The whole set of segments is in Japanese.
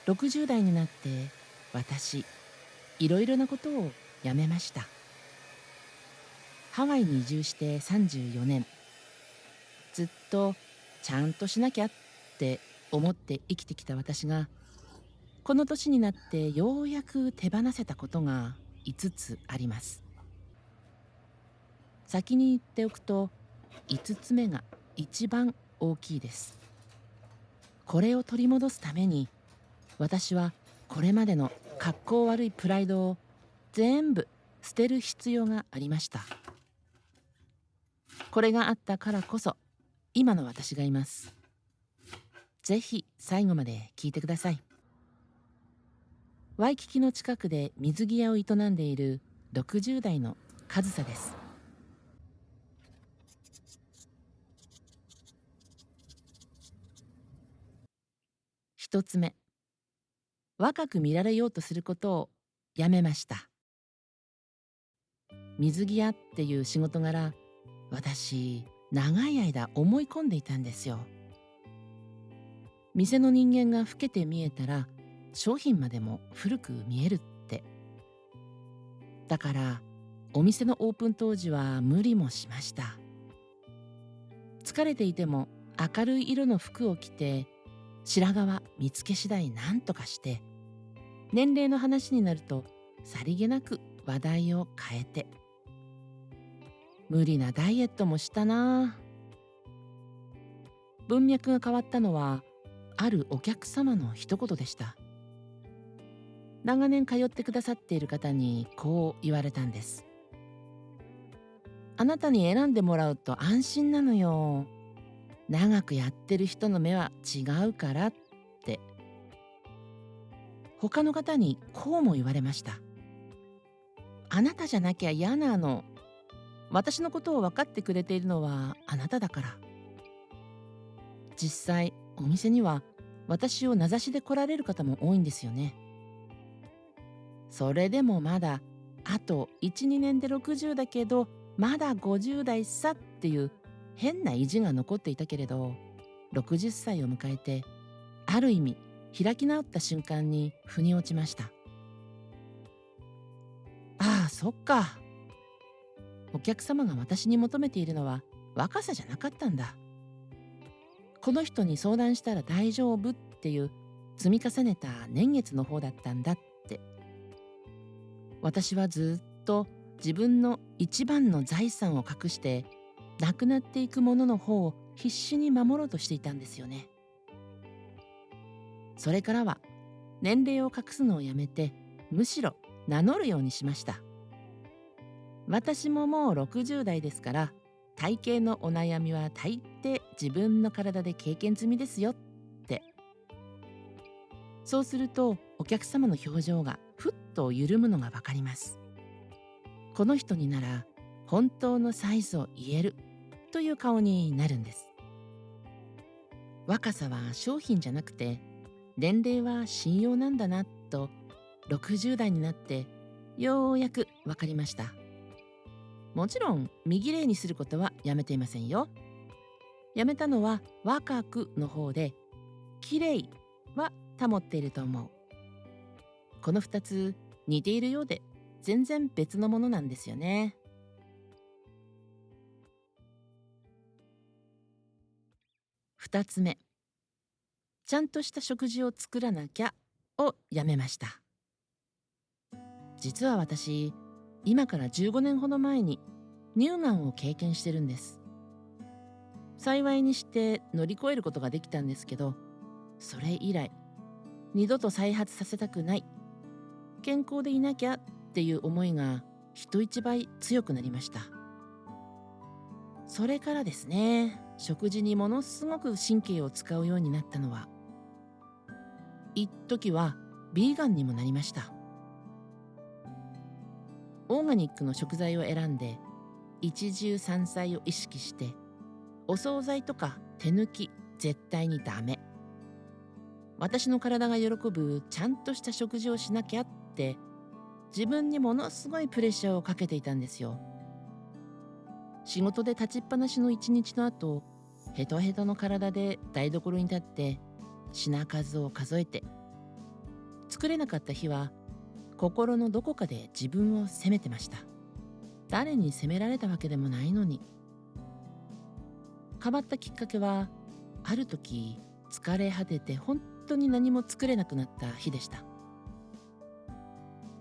60代になって私、いろいろなことをやめました。ハワイに移住して34年、ずっとちゃんとしなきゃって思って生きてきた私が、この年になってようやく手放せたことが5つあります。先に言っておくと、5つ目が一番大きいです。これを取り戻すために、私はこれまでの格好悪いプライドを全部捨てる必要がありました。これがあったからこそ今の私がいます。ぜひ最後まで聞いてください。ワイキキの近くで水着屋を営んでいる60代の上総です。一つ目、若く見られようとすることをやめました。水着屋っていう仕事柄、私長い間思い込んでいたんですよ。店の人間が老けて見えたら商品までも古く見えるって。だからお店のオープン当時は無理もしました。疲れていても明るい色の服を着て、白髪は見つけ次第何とかして、年齢の話になるとさりげなく話題を変えて、無理なダイエットもしたな。文脈が変わったのはあるお客様の一言でした。長年通ってくださっている方にこう言われたんです。あなたに選んでもらうと安心なのよ。長くやってる人の目は違うからって。他の方にこうも言われました。あなたじゃなきゃ嫌なの。私のことを分かってくれているのはあなただから。実際お店には私を名指しで来られる方も多いんですよね。それでもまだあと1、2年で60だけどまだ50代さっていう変な意地が残っていたけれど、60歳を迎えてある意味開き直った瞬間に腑に落ちました。ああ、そっか。お客様が私に求めているのは若さじゃなかったんだ。この人に相談したら大丈夫っていう積み重ねた年月の方だったんだって。私はずっと自分の一番の財産を隠して、なくなっていくものの方を必死に守ろうとしていたんですよね。それからは年齢を隠すのをやめて、むしろ名乗るようにしました。私ももう60代ですから、体型のお悩みは大抵自分の体で経験済みですよって。そうするとお客様の表情がふっと緩むのがわかります。この人になら本当のサイズを言えるという顔になるんです。若さは商品じゃなくて、年齢は信用なんだなと60代になってようやくわかりました。もちろん身綺麗にすることはやめていませんよ。やめたのは若くの方で、綺麗は保っていると思う。この2つ似ているようで全然別のものなんですよね。2つ目、ちゃんとした食事を作らなきゃをやめました。実は私、今から15年ほど前に乳がんを経験してるんです。幸いにして乗り越えることができたんですけど、それ以来二度と再発させたくない、健康でいなきゃっていう思いが人一倍強くなりました。それからですね、食事にものすごく神経を使うようになったのは、一時はビーガンにもなりました。オーガニックの食材を選んで、一汁三菜を意識して、お惣菜とか手抜き絶対にダメ。私の体が喜ぶちゃんとした食事をしなきゃって自分にものすごいプレッシャーをかけていたんですよ。仕事で立ちっぱなしの一日の後、ヘトヘトの体で台所に立って品数を数えて、作れなかった日は心のどこかで自分を責めてました。誰に責められたわけでもないのに。変わったきっかけは、ある時疲れ果てて本当に何も作れなくなった日でした。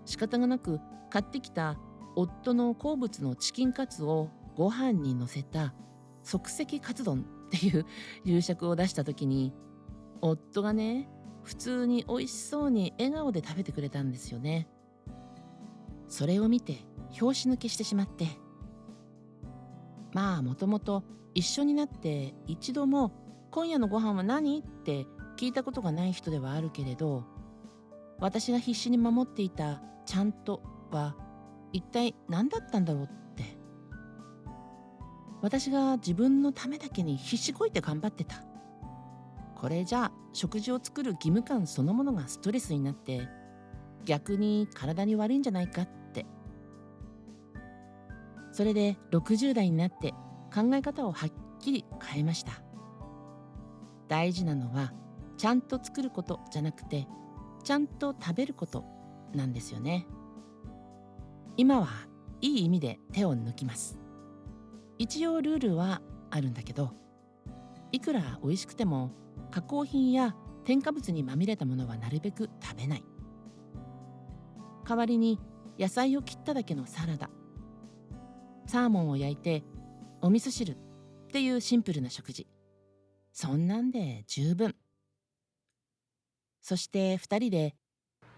仕方がなく買ってきた夫の好物のチキンカツをご飯にのせた即席カツ丼っていう夕食を出した時に、夫がね、普通に美味しそうに笑顔で食べてくれたんですよね。それを見て拍子抜けしてしまって、まあもともと一緒になって一度も今夜のご飯は何って聞いたことがない人ではあるけれど、私が必死に守っていたちゃんとは一体何だったんだろうって。私が自分のためだけに必死こいて頑張ってた。これじゃあ食事を作る義務感そのものがストレスになって逆に体に悪いんじゃないかって。それで60代になって考え方をはっきり変えました。大事なのはちゃんと作ることじゃなくて、ちゃんと食べることなんですよね。今はいい意味で手を抜きます。一応ルールはあるんだけど、いくら美味しくても加工品や添加物にまみれたものはなるべく食べない。代わりに野菜を切っただけのサラダ、サーモンを焼いてお味噌汁っていうシンプルな食事、そんなんで十分。そして2人で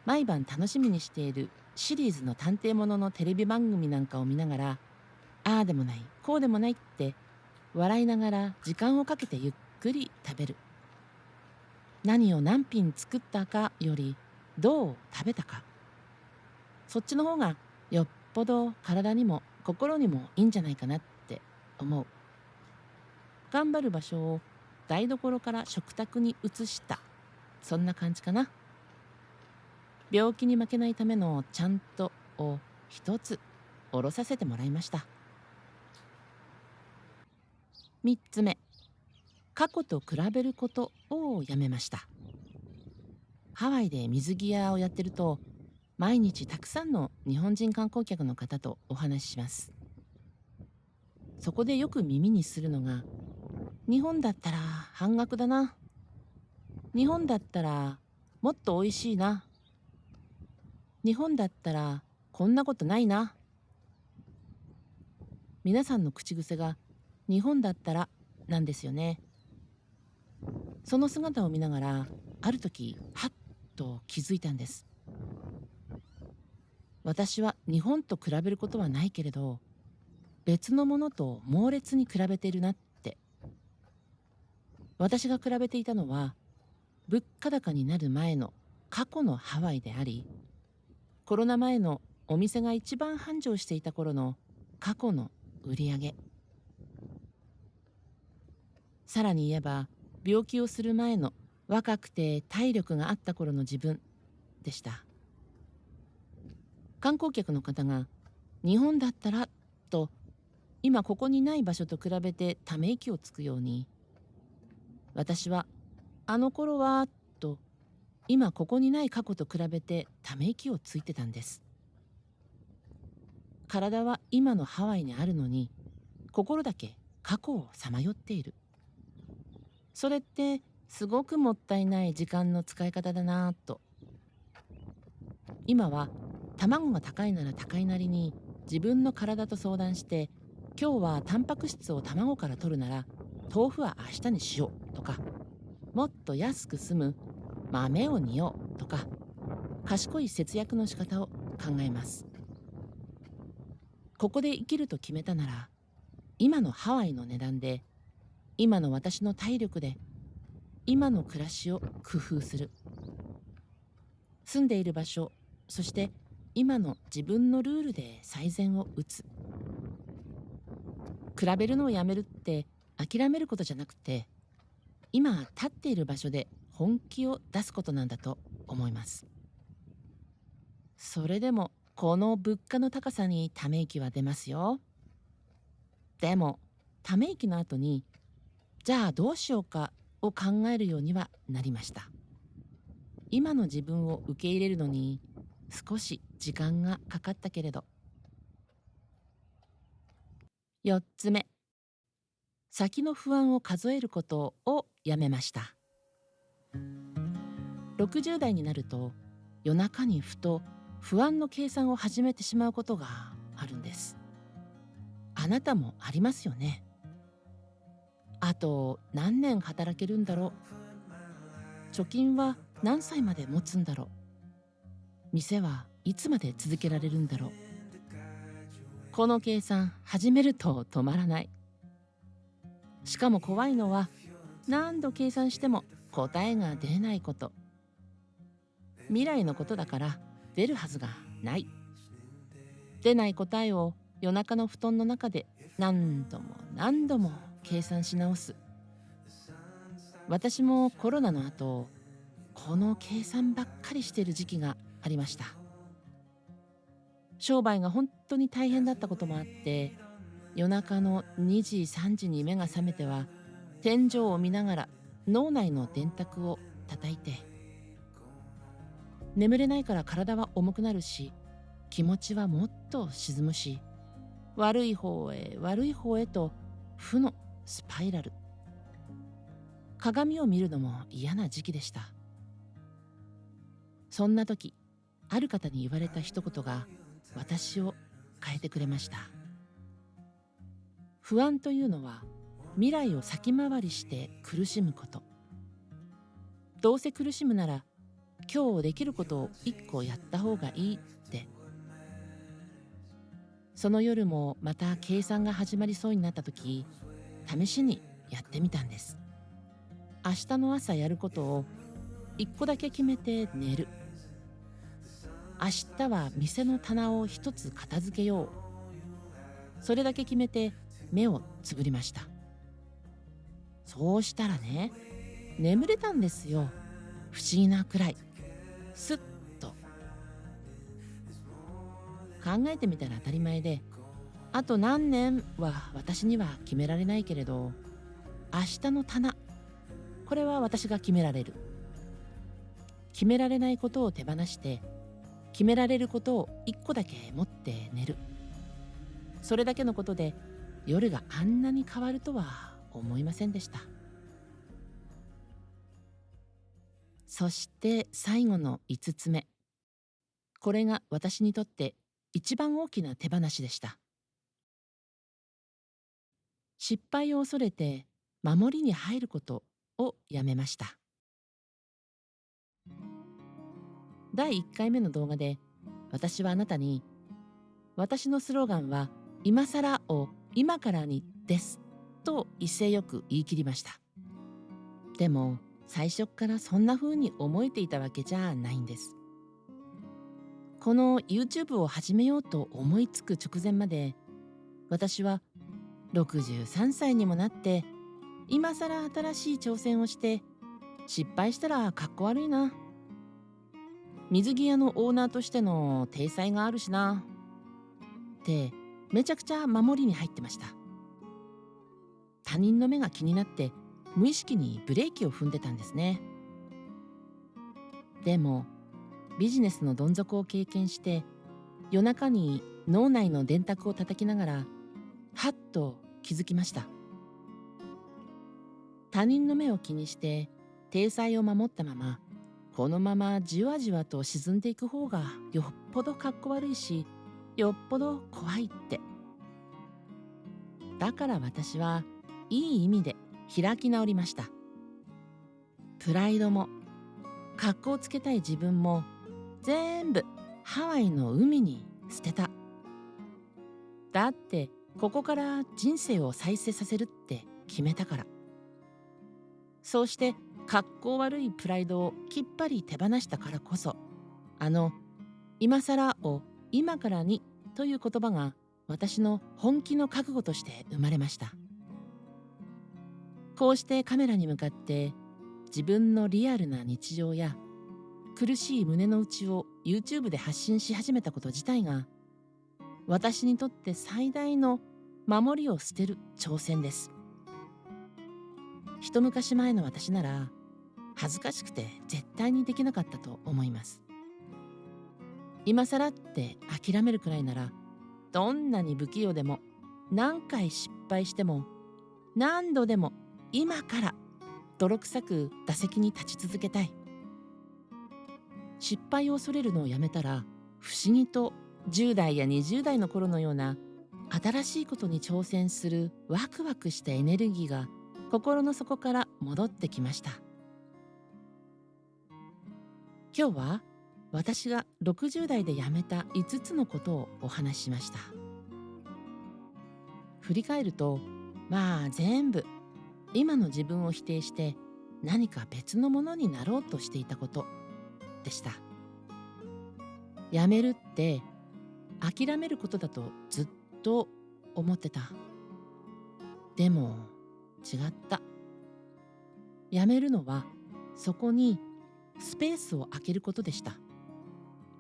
毎晩楽しみにしているシリーズの探偵もののテレビ番組なんかを見ながら、ああでもないこうでもないって笑いながら時間をかけてゆっくり食べる。何を何品作ったかよりどう食べたか、そっちの方がよっぽど体にも心にもいいんじゃないかなって思う。頑張る場所を台所から食卓に移した、そんな感じかな。病気に負けないためのちゃんとを一つ下ろさせてもらいました。3つ目、過去と比べることをやめました。ハワイで水着屋をやってると、毎日たくさんの日本人観光客の方とお話しします。そこでよく耳にするのが、日本だったら半額だな、日本だったらもっと美味しいな、日本だったらこんなことないな。皆さんの口癖が日本だったらなんですよね。その姿を見ながら、ある時はっと気づいたんです。私は日本と比べることはないけれど、別のものと猛烈に比べているなって。私が比べていたのは物価高になる前の過去のハワイであり、コロナ前のお店が一番繁盛していた頃の過去の売り上げ、さらに言えば病気をする前の若くて体力があった頃の自分でした。観光客の方が日本だったらと今ここにない場所と比べてため息をつくように、私はあの頃はと今ここにない過去と比べてため息をついてたんです。体は今のハワイにあるのに、心だけ過去をさまよっている。それってすごくもったいない時間の使い方だなぁと。今は卵が高いなら高いなりに自分の体と相談して、今日はタンパク質を卵から取るなら豆腐は明日にしようとか、もっと安く済む豆を煮ようとか、賢い節約の仕方を考えます。ここで生きると決めたなら、今のハワイの値段で、今の私の体力で、今の暮らしを工夫する。住んでいる場所、そして今の自分のルールで最善を打つ。比べるのをやめるって諦めることじゃなくて、今立っている場所で本気を出すことなんだと思います。それでもこの物価の高さにため息は出ますよ。でもため息の後に、じゃあどうしようかを考えるようにはなりました。今の自分を受け入れるのに少し時間がかかったけれど。4つ目、先の不安を数えることをやめました。60代になると夜中にふと不安の計算を始めてしまうことがあるんです。あなたもありますよね。あと何年働けるんだろう。貯金は何歳まで持つんだろう。店はいつまで続けられるんだろう。この計算始めると止まらない。しかも怖いのは何度計算しても答えが出ないこと。未来のことだから出るはずがない。出ない答えを夜中の布団の中で何度も何度も計算し直す。私もコロナの後、この計算ばっかりしている時期がありました。商売が本当に大変だったこともあって、夜中の2時3時に目が覚めては天井を見ながら脳内の電卓を叩いて、眠れないから体は重くなるし、気持ちはもっと沈むし、悪い方へ悪い方へと負のスパイラル。鏡を見るのも嫌な時期でした。そんな時、ある方に言われた一言が私を変えてくれました。不安というのは未来を先回りして苦しむこと。どうせ苦しむなら今日できることを一個やった方がいいって。その夜もまた計算が始まりそうになった時、試しにやってみたんです。明日の朝やることを一個だけ決めて寝る。明日は店の棚を一つ片付けよう。それだけ決めて目をつぶりました。そうしたらね、眠れたんですよ。不思議なくらい。すっと。考えてみたら当たり前で、あと何年は私には決められないけれど、明日の棚、これは私が決められる。決められないことを手放して、決められることを一個だけ持って寝る。それだけのことで夜があんなに変わるとは思いませんでした。そして最後の5つ目。これが私にとって一番大きな手放しでした。失敗を恐れて守りに入ることをやめました。第1回目の動画で私はあなたに、私のスローガンは今更を今からにですと威勢よく言い切りました。でも最初からそんな風に思えていたわけじゃないんです。この YouTube を始めようと思いつく直前まで、私は63歳にもなって今更新しい挑戦をして失敗したらかっこ悪いな、水着屋のオーナーとしての体裁があるしなってめちゃくちゃ守りに入ってました。他人の目が気になって無意識にブレーキを踏んでたんですね。でもビジネスのどん底を経験して、夜中に脳内の電卓を叩きながらはっと気づきました。他人の目を気にして体裁を守ったまま、このままじわじわと沈んでいく方がよっぽどかっこ悪いし、よっぽど怖いって。だから私はいい意味で開き直りました。プライドも格好をつけたい自分も全部ハワイの海に捨てた。だってここから人生を再生させるって決めたから。そうして格好悪いプライドをきっぱり手放したからこそ、今更を今からにという言葉が私の本気の覚悟として生まれました。こうしてカメラに向かって自分のリアルな日常や苦しい胸の内を YouTube で発信し始めたこと自体が、私にとって最大の守りを捨てる挑戦です。一昔前の私なら恥ずかしくて絶対にできなかったと思います。今更って諦めるくらいなら、どんなに不器用でも、何回失敗しても、何度でも今から泥臭く打席に立ち続けたい。失敗を恐れるのをやめたら、不思議と10代や20代の頃のような新しいことに挑戦するワクワクしたエネルギーが心の底から戻ってきました。今日は私が60代でやめた5つのことをお話ししました。振り返ると、まあ全部今の自分を否定して何か別のものになろうとしていたことでした。やめるって諦めることだとずっと思ってた。でも違った。やめるのはそこにスペースを空けることでした。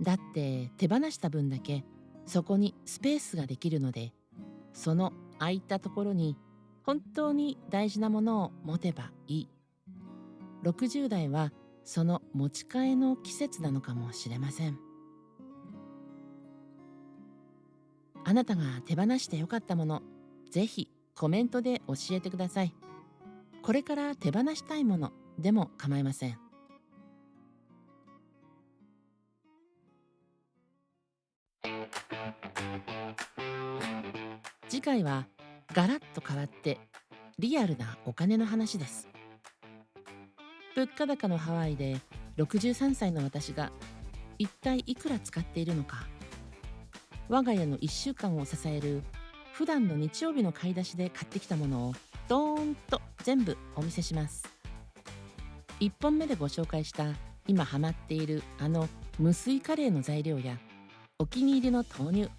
だって手放した分だけそこにスペースができるので、その空いたところに本当に大事なものを持てばいい。60代はその持ち替えの季節なのかもしれません。あなたが手放してよかったもの、ぜひコメントで教えてください。これから手放したいものでも構いません。次回はガラッと変わってリアルなお金の話です。物価高のハワイで63歳の私が一体いくら使っているのか、我が家の1週間を支える普段の日曜日の買い出しで買ってきたものをドーンと全部お見せします。1本目でご紹介した今ハマっている無水カレーの材料やお気に入りの豆乳、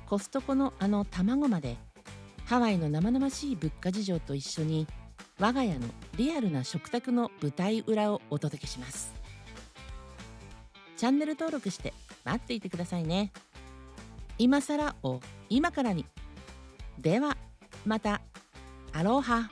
コストコの卵まで、ハワイの生々しい物価事情と一緒に我が家のリアルな食卓の舞台裏をお届けします。チャンネル登録して待っていてくださいね。今更を今からに。ではまた。アロハ。